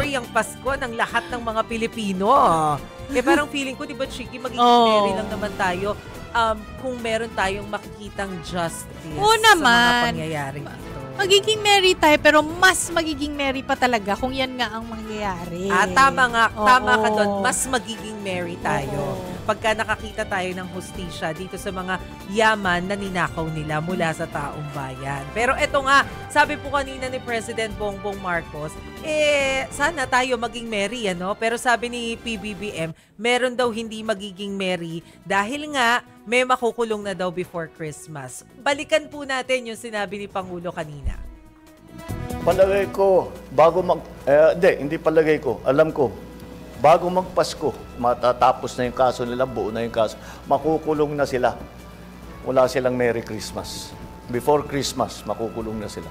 story ang Pasko ng lahat ng mga Pilipino. Parang feeling ko, di ba, Chiki, magiging merry lang naman tayo kung meron tayong makikitang justice sa mga pangyayaring ito. Magiging merry tayo, pero mas magiging merry pa talaga kung yan nga ang mangyayari. Tama nga. Tama ka doon. Mas magiging merry tayo. Pagka nakakita tayo ng hustisya dito sa mga yaman na ninakaw nila mula sa taong bayan. Pero eto nga, sabi po kanina ni President Bongbong Marcos, sana tayo maging merry, ano? Pero sabi ni PBBM, meron daw hindi magiging merry dahil nga may makukulong na daw before Christmas. Balikan po natin yung sinabi ni Pangulo kanina. Palagay ko, hindi palagay ko, alam ko, bago magpasko, matatapos na yung kaso nila, buo na yung kaso, makukulong na sila. Wala silang Merry Christmas. Before Christmas, makukulong na sila.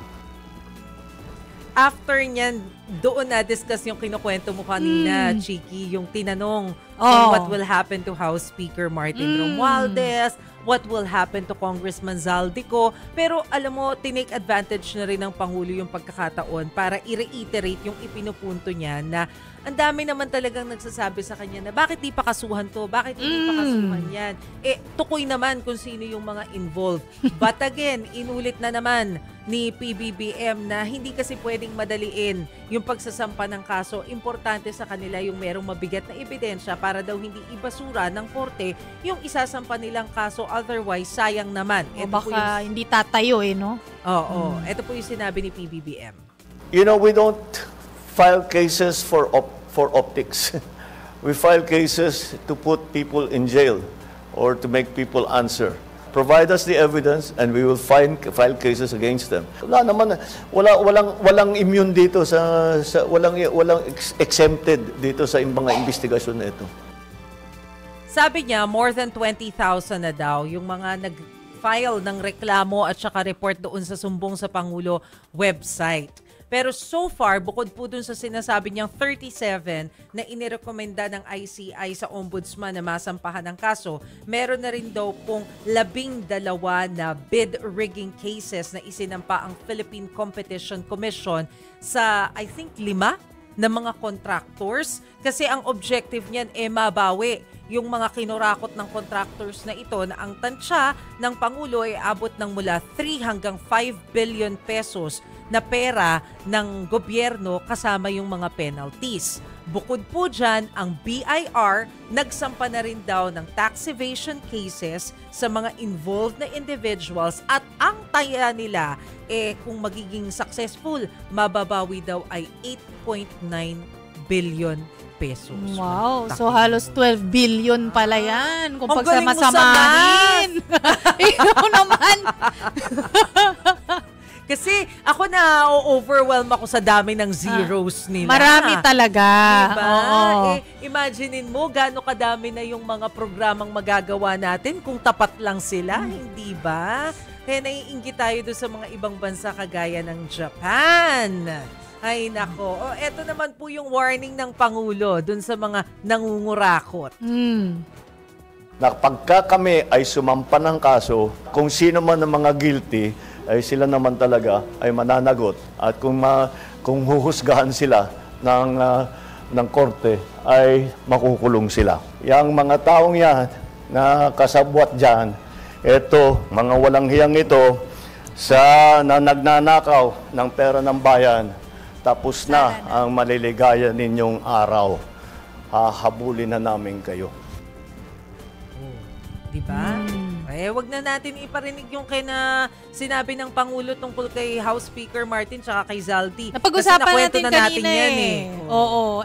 After niyan, doon na-discuss yung kinukwento mo kanina, Chiki, yung tinanong kung what will happen to House Speaker Martin Romualdez, what will happen to Congressman Zaldico. Pero alam mo, tinake advantage na rin ng Pangulo yung pagkakataon para i-reiterate yung ipinupunto niya na ang dami naman talagang nagsasabi sa kanya na bakit di pa kasuhan to, bakit hindi pa kasuhan yan. Tukoy naman kung sino yung mga involved. But again, inulit na naman ni PBBM na hindi kasi pwedeng madaliin yung pagsasampa ng kaso. Importante sa kanila yung merong mabigat na ebidensya para daw hindi ibasura ng korte yung isasampa nilang kaso. Otherwise, sayang naman. Baka hindi tatayo no? Oo. Ito po yung sinabi ni PBBM. You know, we don't file cases for optics. We file cases to put people in jail or to make people answer. Provide us the evidence and we will file cases against them. Walang immune dito walang exempted dito sa mga investigasyon na ito. Sabi niya, more than 20,000 na daw yung mga nag-file ng reklamo at saka report doon sa Sumbong sa Pangulo website. Pero so far, bukod po dun sa sinasabi niyang 37 na inirekomenda ng ICI sa ombudsman na masampahan ng kaso, meron na rin daw pong 12 na bid rigging cases na isinampa ang Philippine Competition Commission sa, I think, 5 na mga contractors. Kasi ang objective niyan mabawi yung mga kinurakot ng contractors na ito na ang tansya ng Pangulo ay abot ng mula 3 hanggang 5 billion pesos na pera ng gobyerno kasama yung mga penalties. Bukod po dyan, ang BIR nagsampa na rin daw ng tax evasion cases sa mga involved na individuals at ang taya nila kung magiging successful, mababawi daw ay 8.9 billion pesos. Wow, so halos 12 billion pala yan kung pagsama-samahin. Ikaw naman. Kasi ako na overwhelm ako sa dami ng zeros nila. Marami talaga. Diba? Imaginein mo gaano kadami na yung mga programang magagawa natin kung tapat lang sila, hindi ba? Kaya naiinggit tayo doon sa mga ibang bansa kagaya ng Japan. Ay nako. Eto naman po yung warning ng Pangulo doon sa mga nangungurakot. Na pagka kami ay sumampa ng kaso, kung sino man ang mga guilty, ay sila naman talaga ay mananagot. At kung huhusgahan sila ng korte, ay makukulong sila. Yang mga taong yan na kasabwat dyan, eto, mga walang hiyang ito, na nagnanakaw ng pera ng bayan, tapos na ang maliligaya ninyong araw. Hahabulin na namin kayo. Diba? Wag na natin iparinig yung sinabi ng Pangulo tungkol kay House Speaker Martin tsaka kay Zaldi. Napag-usapan natin na kanina yan Oo.